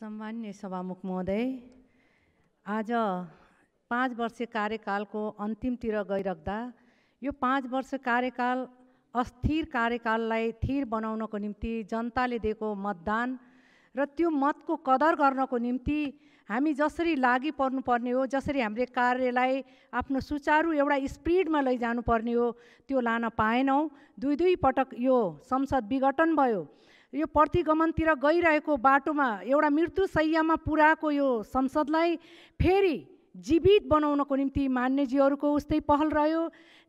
सम्मान्य सभामुख महोदय, आज 5 वर्ष कार्यकालको अन्तिमतिर गइराख्दा यो 5 वर्ष कार्यकाल अस्थिर कार्यकाललाई थिर बनाउनको निम्ति जनताले दिएको मतदान र त्यो मतको कदर गर्नको निम्ति हामी जसरी लागि पर्नुपर्ने हो, जसरी हामीले कार्यलाई आफ्नो सुचारू एउटा स्पिडमा लैजानुपर्ने हो त्यो लान पाएनौँ। दुई पटक यो संसद विघटन भयो। यो प्रतिगमनतिर गइरहेको बाटोमा एउटा मृत्युशैय्यामा पुर्याएको यो संसदलाई फेरि जीवित बनाउनको निम्ति मान्यजीहरूको उस्तै पहल रह्यो।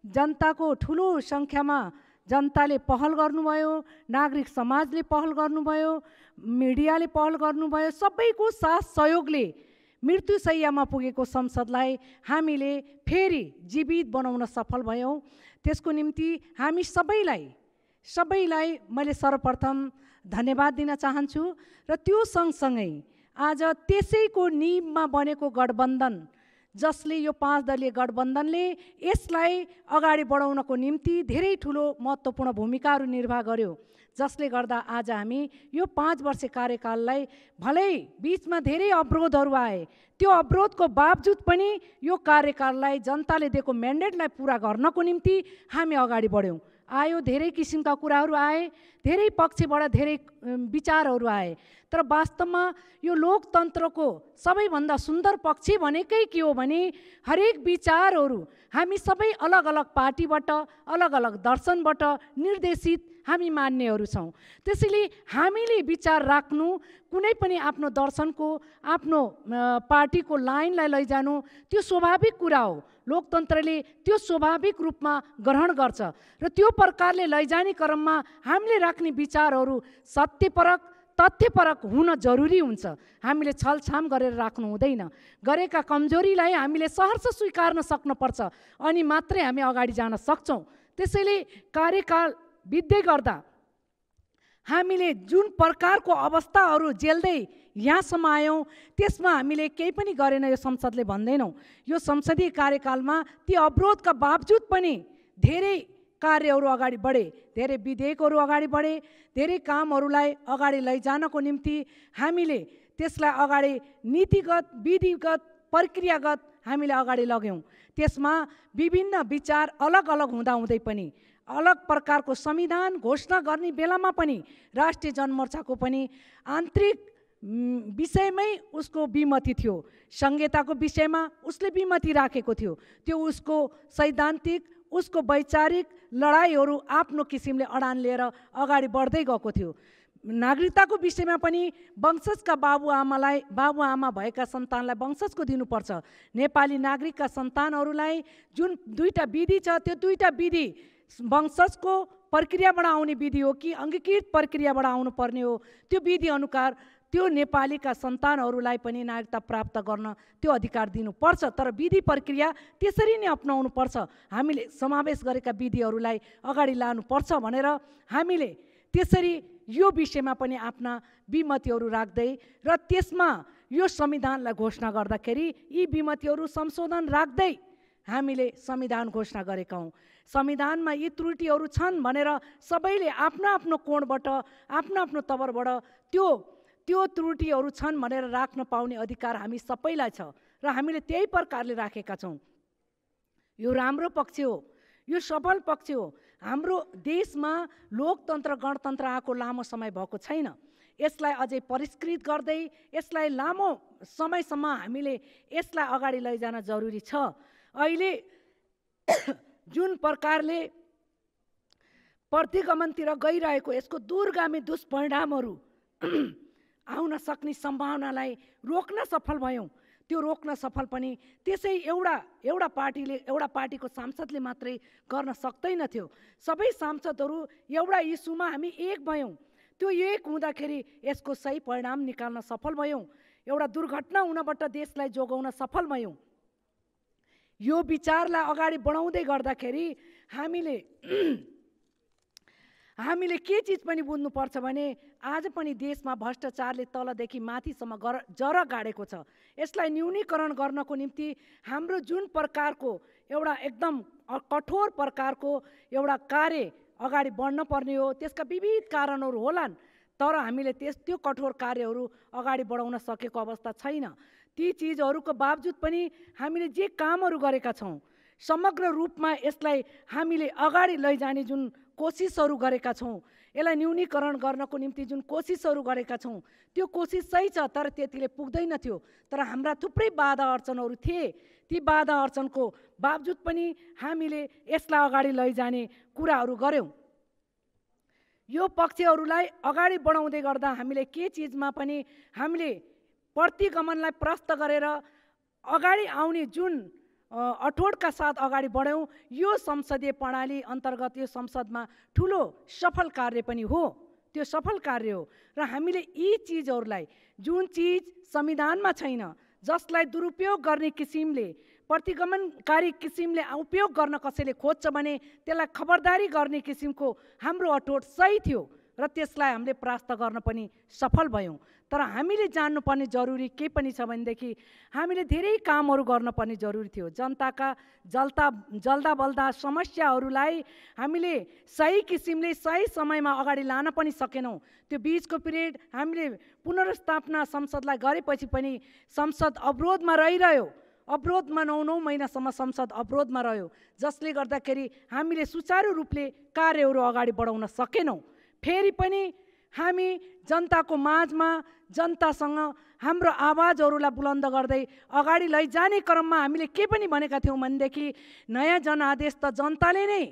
जनताको ठुलो सङ्ख्यामा जनताले पहल गर्नुभयो, नागरिक समाजले पहल गर्नुभयो, मिडियाले पहल गर्नुभयो। सबैको साथ सहयोगले मृत्युशैय्यामा पुगेको संसदलाई हामीले फेरि जीवित बनाउन सफल भयौँ। त्यसको निम्ति हामी सबैलाई मैले सर्वप्रथम धन्यवाद दिन चाहन्छु। र त्यो सँगसँगै आज त्यसैको नीवमा बनेको गठबन्धन, जसले यो 5 दलीय गठबन्धनले यसलाई अगाडि बढाउनको निम्ति धेरै ठुलो महत्त्वपूर्ण भूमिकाहरू निर्वाह गर्यो, जसले गर्दा आज हामी यो 5 वर्ष कार्यकाललाई भलै बीचमा धेरै अवरोधहरू आए, त्यो अवरोधको बावजुद पनि यो कार्यकाललाई जनताले दिएको म्यान्डेटलाई पुरा गर्नको निम्ति हामी अगाडि बढ्यौँ। आयो धेरै किसिमका कुराहरू आए, धेरै पक्षबाट धेरै विचारहरू आए, तर वास्तवमा यो लोकतन्त्रको सबैभन्दा सुन्दर पक्ष भनेकै के हो भने हरेक विचारहरू हामी सबै अलग अलग पार्टीबाट, अलग अलग दर्शनबाट निर्देशित हामी मान्नेहरू छौँ। त्यसैले हामीले विचार राख्नु, कुनै पनि आफ्नो दर्शनको, आफ्नो पार्टीको लाइनलाई लैजानु त्यो स्वाभाविक कुरा हो। लोकतन्त्रले त्यो स्वाभाविक रूपमा ग्रहण गर्छ र त्यो प्रकारले लैजाने क्रममा हामीले राख्ने विचारहरू सत्यपरक, तथ्यपरक हुन जरुरी हुन्छ। हामीले छलछाम गरेर राख्नु हुँदैन। गरेका कमजोरीलाई हामीले सहर्ष स्वीकार्न सक्नुपर्छ, अनि मात्रै हामी अगाडि जान सक्छौँ। त्यसैले कार्यकाल बित्दै गर्दा हामीले जुन प्रकारको अवस्थाहरू झेल्दै यहाँसम्म आयौँ, त्यसमा हामीले केही पनि गरेन यो संसदले भन्दैनौँ। यो संसदीय कार्यकालमा ती अवरोधका बावजुद पनि धेरै कार्यहरू अगाडि बढे, धेरै विधेयकहरू अगाडि बढे, धेरै कामहरूलाई अगाडि लैजानको निम्ति हामीले त्यसलाई अगाडि नीतिगत, विधिगत, प्रक्रियागत हामीले अगाडि लग्यौँ। त्यसमा विभिन्न विचार अलग अलग हुँदाहुँदै पनि अलग प्रकारको संविधान घोषणा गर्ने बेलामा पनि राष्ट्रिय जनमोर्चाको पनि आन्तरिक विषयमै उसको विमति थियो। संहिताको विषयमा उसले विमति राखेको थियो। त्यो उसको सैद्धान्तिक, उसको वैचारिक लडाइँहरू आफ्नो किसिमले अडान लिएर अगाडि बढ्दै गएको थियो। नागरिकताको विषयमा पनि वंशजका बाबुआमा भएका सन्तानलाई वंशजको दिनुपर्छ। नेपाली नागरिकका सन्तानहरूलाई जुन 2टा विधि छ, त्यो 2टा विधि वंशजको प्रक्रियाबाट आउने विधि हो कि अङ्गीकृत प्रक्रियाबाट आउनुपर्ने हो, त्यो विधि अनुसार त्यो नेपालीका सन्तानहरूलाई पनि नागरिकता प्राप्त गर्न त्यो अधिकार दिनुपर्छ। तर विधि प्रक्रिया त्यसरी नै अपनाउनुपर्छ। हामीले समावेश गरेका विधिहरूलाई अगाडि लानुपर्छ भनेर हामीले त्यसरी यो विषयमा पनि आफ्ना विमतिहरू राख्दै र त्यसमा यो संविधानलाई घोषणा गर्दाखेरि यी विमतिहरू संशोधन राख्दै हामीले संविधान घोषणा गरेका हौँ। संविधानमा यी त्रुटिहरू छन् भनेर सबैले आफ्नो आफ्नो कोणबाट, आफ्नो आफ्नो तवरबाट त्यो त्रुटिहरू छन् भनेर राख्न पाउने अधिकार हामी सबैलाई छ र हामीले त्यही प्रकारले राखेका छौँ। यो राम्रो पक्ष हो, यो सबल पक्ष हो। हाम्रो देशमा लोकतन्त्र, गणतन्त्र आएको लामो समय भएको छैन। यसलाई अझै परिष्कृत गर्दै यसलाई लामो समयसम्म हामीले यसलाई अगाडि लैजान जरुरी छ। अहिले जुन प्रकारले प्रतिगमनतिर गइरहेको यसको दूरगामी दुष्परिणामहरू आउन सक्ने सम्भावनालाई रोक्न सफल भयौँ। त्यो रोक्न सफल पनि त्यसै एउटा पार्टीको सांसदले मात्रै गर्न सक्दैनथ्यो। सबै सांसदहरू एउटा इस्युमा हामी एक भयौँ। त्यो एक हुँदाखेरि यसको सही परिणाम निकाल्न सफल भयौँ। एउटा दुर्घटना हुनबाट देशलाई जोगाउन सफल भयौँ। यो विचारलाई अगाडि बढाउँदै गर्दाखेरि हामीले के चिज पनि बुझ्नुपर्छ भने आज पनि देशमा भ्रष्टाचारले तलदेखि माथिसम्म जरा गाडेको छ। यसलाई न्यूनीकरण गर्नको निम्ति हाम्रो जुन प्रकारको एउटा एकदम कठोर प्रकारको एउटा कार्य अगाडि बढ्न पर्ने हो, त्यसका विविध कारणहरू होलान्। तर हामीले त्यो कठोर कार्यहरू अगाडि बढाउन सकेको अवस्था छैन। ती चिजहरूको बावजुद पनि हामीले जे कामहरू गरेका छौँ, समग्र रूपमा यसलाई हामीले अगाडि लैजाने जुन कोसिसहरू गरेका छौँ, यसलाई न्यूनीकरण गर्नको निम्ति जुन कोसिसहरू गरेका छौँ, त्यो कोसिस सही छ, तर त्यतिले पुग्दैन थियो। तर हाम्रा थुप्रै बाधा अडचनहरू थिए। ती बाधा अडचनको बावजुद पनि हामीले यसलाई अगाडि लैजाने कुराहरू गऱ्यौँ। यो पक्षहरूलाई अगाडि बढाउँदै गर्दा हामीले के चिजमा पनि हामीले प्रतिगमनलाई प्रस्त गरेर अगाडि आउने जुन अठोटका साथ अगाडि बढ्यौँ, यो संसदीय प्रणाली अन्तर्गत यो संसदमा ठुलो सफल कार्य पनि हो। त्यो सफल कार्य हो र हामीले यी चिजहरूलाई, जुन चिज संविधानमा छैन, जसलाई दुरुपयोग गर्ने किसिमले, प्रतिगमनकारी किसिमले उपयोग गर्न कसैले खोज्छ भने त्यसलाई खबरदारी गर्ने किसिमको हाम्रो अठोट सही थियो र त्यसलाई हामीले प्रास्त गर्न पनि सफल भयौँ। तर हामीले जान्नुपर्ने जरुरी के पनि छ भनेदेखि हामीले धेरै कामहरू गर्नुपर्ने जरुरी थियो। जनताका जल्दा बल्दा समस्याहरूलाई हामीले सही किसिमले सही समयमा अगाडि लान पनि सकेनौँ। त्यो बिचको पिरियड हामीले पुनर्स्थापना संसदलाई गरेपछि पनि संसद अवरोधमा रहिरह्यो। अवरोधमा 9 महिनासम्म संसद अवरोधमा रह्यो, जसले गर्दाखेरि हामीले सुचारू रूपले कार्यहरू अगाडि बढाउन सकेनौँ। फेरि पनि हामी जनताको माझमा जनतासँग हाम्रो आवाजहरूलाई बुलन्द गर्दै अगाडि लैजाने क्रममा हामीले के पनि भनेका थियौँ भनेदेखि नयाँ जनादेश त जनताले नै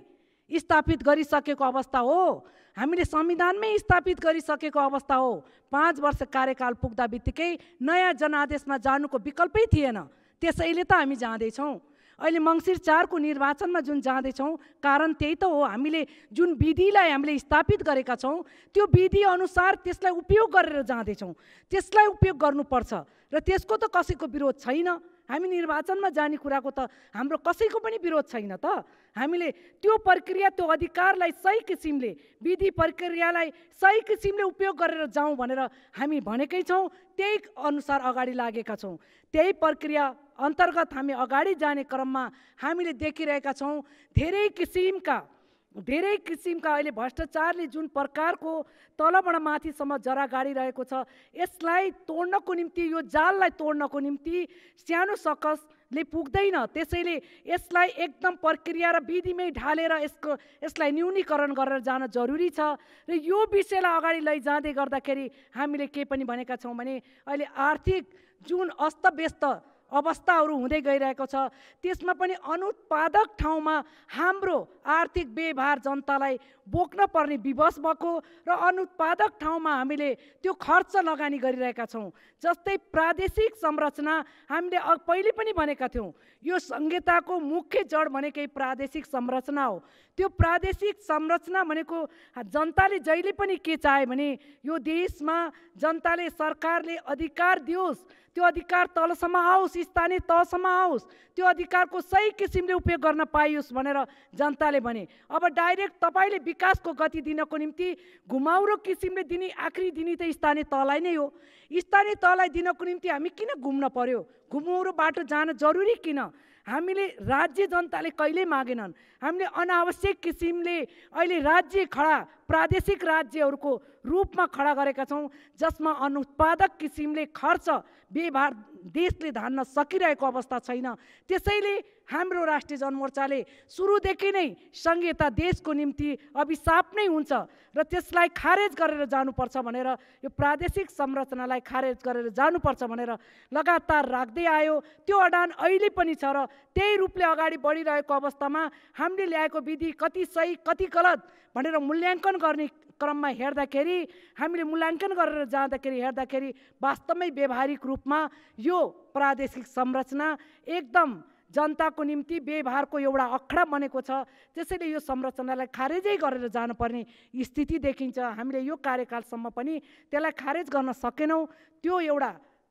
स्थापित गरिसकेको अवस्था हो, हामीले संविधानमै स्थापित गरिसकेको अवस्था हो। 5 वर्ष कार्यकाल पुग्दा बित्तिकै नयाँ जनादेशमा जानुको विकल्पै थिएन। त्यसैले त हामी जाँदैछौँ। अहिले मङ्सिर 4 को निर्वाचनमा जुन जाँदैछौँ, कारण त्यही त हो। हामीले जुन विधिलाई हामीले स्थापित गरेका छौँ, त्यो विधि अनुसार त्यसलाई उपयोग गरेर जाँदैछौँ। त्यसलाई उपयोग गर्नुपर्छ र त्यसको त कसैको विरोध छैन। हामी निर्वाचनमा जाने कुराको त हाम्रो कसैको पनि विरोध छैन त। हामीले त्यो प्रक्रिया, त्यो अधिकारलाई सही किसिमले, विधि प्रक्रियालाई सही किसिमले उपयोग गरेर जाउँ भनेर हामी भनेकै छौँ। त्यही अनुसार अगाडि लागेका छौँ। त्यही प्रक्रिया अन्तर्गत हामी अगाडि जाने क्रममा हामीले देखिरहेका छौँ धेरै किसिमका अहिले भ्रष्टाचारले जुन प्रकारको तलबाट माथिसम्म जरा गाडिरहेको छ, यसलाई तोड्नको निम्ति, यो जाललाई तोड्नको निम्ति सानो सकसले पुग्दैन। त्यसैले यसलाई एकदम प्रक्रिया र विधिमै ढालेर यसलाई न्यूनीकरण गरेर जान जरुरी छ। र यो विषयलाई अगाडि लैजाँदै गर्दाखेरि हामीले के पनि भनेका छौँ भने अहिले आर्थिक जुन अस्तव्यस्त अवस्थाहरू हुँदै गइरहेको छ, त्यसमा पनि अनुत्पादक ठाउँमा हाम्रो आर्थिक व्यवहार जनतालाई बोक्न पर्ने विवश भएको र अनुत्पादक ठाउँमा हामीले त्यो खर्च लगानी गरिरहेका छौँ। जस्तै प्रादेशिक संरचना, हामीले पहिले पनि भनेका थियौँ, यो संहिताको मुख्य जड भनेकै प्रादेशिक संरचना हो। त्यो प्रादेशिक संरचना भनेको जनताले जहिले पनि के चाहे भने यो देशमा जनताले, सरकारले अधिकार दियोस्, त्यो अधिकार तलसम्म आओस्, स्थानीय तहसम्म आओस्, त्यो अधिकारको सही किसिमले उपयोग गर्न पाइयोस् भनेर जनताले भने। अब डाइरेक्ट तपाईँले विकासको गति दिनको निम्ति घुमाउरो किसिमले दिने, आखिरी दिने त स्थानीय तहलाई नै हो। स्थानीय तहलाई दिनको निम्ति हामी किन घुम्न पर्यो? घुमाउरो बाटो जान जरुरी किन? हामीले राज्य जनताले कहिल्यै मागेनन्। हामीले अनावश्यक किसिमले अहिले राज्य खडा, प्रादेशिक राज्यहरूको रूपमा खडा गरेका छौँ, जसमा अनुत्पादक किसिमले खर्च व्यवहार देशले धान्न सकिरहेको अवस्था छैन। त्यसैले हाम्रो राष्ट्रिय जनमोर्चाले सुरुदेखि नै संहिता देशको निम्ति अभिशाप नै हुन्छ र त्यसलाई खारेज गरेर जानुपर्छ भनेर, यो प्रादेशिक संरचनालाई खारेज गरेर जानुपर्छ भनेर लगातार राख्दै आयो। त्यो अडान अहिले पनि छ र त्यही रूपले अगाडि बढिरहेको अवस्थामा हामीले ल्याएको विधि कति सही कति गलत भनेर मूल्याङ्कन गर्ने क्रममा हेर्दाखेरि, हामीले मूल्याङ्कन गरेर जाँदाखेरि हेर्दाखेरि वास्तवमै व्यावहारिक रूपमा यो प्रादेशिक संरचना एकदम जनताको निम्ति व्यवहारको एउटा अखडा बनेको छ। त्यसैले यो संरचनालाई खारेजै गरेर जानुपर्ने स्थिति देखिन्छ। हामीले यो कार्यकालसम्म पनि त्यसलाई खारेज गर्न सकेनौँ। त्यो एउटा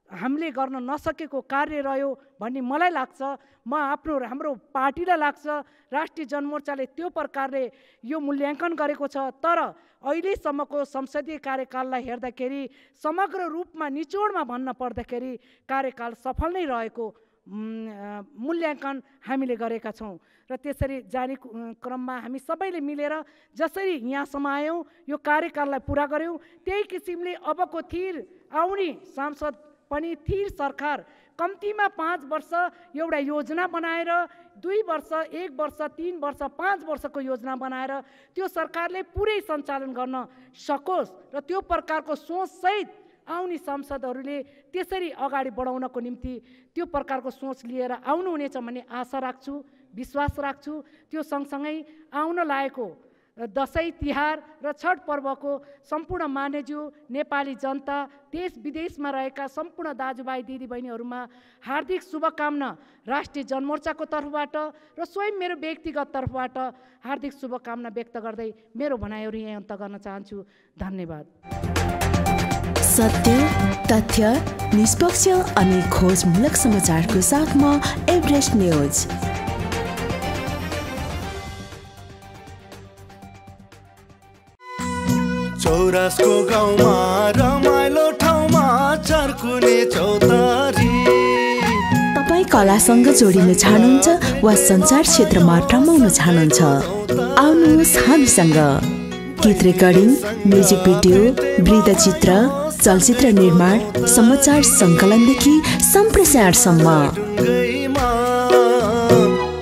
हामीले गर्न नसकेको कार्य रह्यो भन्ने मलाई लाग्छ। हाम्रो पार्टीलाई लाग्छ, राष्ट्रिय जनमोर्चाले त्यो प्रकारले यो मूल्याङ्कन गरेको छ। तर अहिलेसम्मको संसदीय कार्यकाललाई हेर्दाखेरि समग्र रूपमा निचोडमा भन्न पर्दाखेरि कार्यकाल सफल नै रहेको मूल्याङ्कन हामीले गरेका छौँ र त्यसरी जाने क्रममा हामी सबैले मिलेर जसरी यहाँसम्म आयौँ यो कार्यकाललाई पुरा गऱ्यौँ त्यही किसिमले अबको थिर आउने सांसद पनि थिर सरकार कम्तीमा 5 वर्ष एउटा योजना बनाएर 2 वर्ष 1 वर्ष 3 वर्ष 5 वर्षको योजना बनाएर त्यो सरकारले पुरै सञ्चालन गर्न सकोस् र त्यो प्रकारको सोचसहित आउने सांसदहरूले त्यसरी अगाडि बढाउनको निम्ति त्यो प्रकारको सोच लिएर आउनुहुनेछ भन्ने आशा राख्छु, विश्वास राख्छु। त्यो सँगसँगै आउन लागेको दसैँ तिहार र छठ पर्वको सम्पूर्ण मान्यज्यू नेपाली जनता देश विदेशमा रहेका सम्पूर्ण दाजुभाइ दिदीबहिनीहरूमा हार्दिक शुभकामना राष्ट्रिय जनमोर्चाको तर्फबाट र स्वयं मेरो व्यक्तिगत तर्फबाट हार्दिक शुभकामना व्यक्त गर्दै मेरो भनाइहरू यहीँ अन्त गर्न चाहन्छु। धन्यवाद। सत्य, तथ्य, निष्पक्ष अनि खोजमूलक समाचारको साथमा एभरेस्ट न्यूज। चौरासको गाउँमा रमाइलो ठाउँमा चर्कुने चौतारी। तपाईँ कलासँग जोडिन चाहनुहुन्छ वा सञ्चार क्षेत्रमा रमाउन चाहनुहुन्छ, आउनुहोस् हामीसँग। गीत रेकर्डिङ, म्युजिक भिडियो, वृत्तचित्र, चलचित्र निर्माण, समाचार सङ्कलनदेखि सम्प्रेषणसम्म।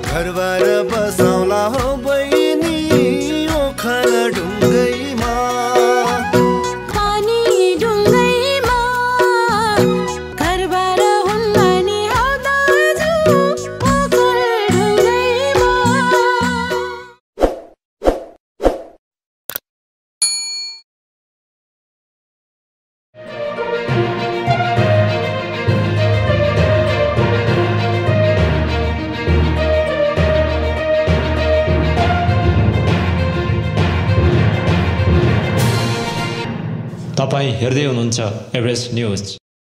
घरबार बसाउला हो बहिनी ओखर ढुङ्गैमा। पानी ढुङ्गैमा घरबार हुन्न नि हौ दाजु ओखर ढुङ्गैमा। तपाईँ हेर्दै हुनुहुन्छ एभरेस्ट न्यूज।